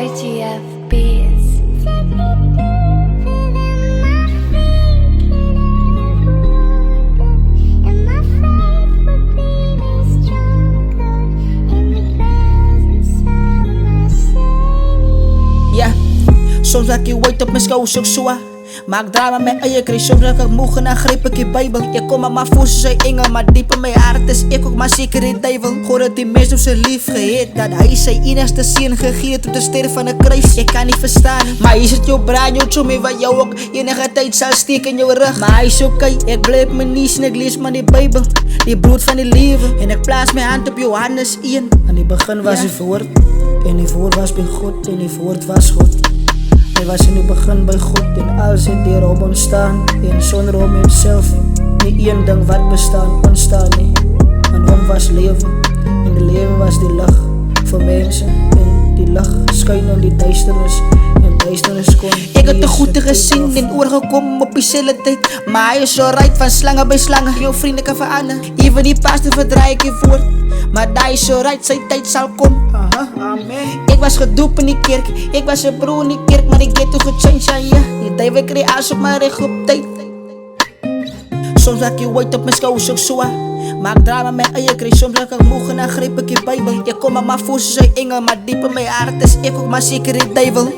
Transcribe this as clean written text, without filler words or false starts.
RGF Beats. Ja, soms raak je ooit op mijn schouders ook zwaar. Maak drama met eie kreeg, soms raak ik moe en dan greep ik je bijbel. Ik kom maar voor ze zei engel, maar diep in mijn hart is ik ook maar zeker in duivel. Hoor dat die mens op zijn lief geheet, dat hij zijn enigste zin gegeerd op de ster van de kruis. Ik kan niet verstaan, maar is het jouw brein, jouw tjommie wat jou ook enige tijd zal steken in jouw rug. Maar hij is oké, ik blijf me niet en ik lees maar die bijbel, die brood van die leven. En ik plaats mijn hand op Johannes 1. Aan die begin was het woord, en die woord was bij God, en die woord was God. Hij was in het begin bij God en alles het hierop ontstaan. En zonder om hemzelf, niet één ding wat bestaan ontstaan nie. En hom was leven, en de leven was die lig voor mensen. En die lig skyn in die duisternis, en duisternis kon. Ik het te goed gezien en oorgekom op diezelfde tijd. Maar hij is zo right van slangen bij slangen, jou vrienden kan veranderen. Even die pastor verdraai ik je voort, maar hij is zo right, zijn tijd zal komen. Amen. Ik was gedoopt in die kerk, ik was een broer in die kerk, maar ik heb toen gechanged aan je. Die duivel kreeg alles op mijn recht op tijd. Soms raak je ooit op mijn schouders ook zwaar. Maak drama met eie kreeg, soms raak ik moe en dan greep ik je bijbel. Ik kom maar voor ze zei engel, maar diep in mijn hart is ik ook maar zeker in duivel.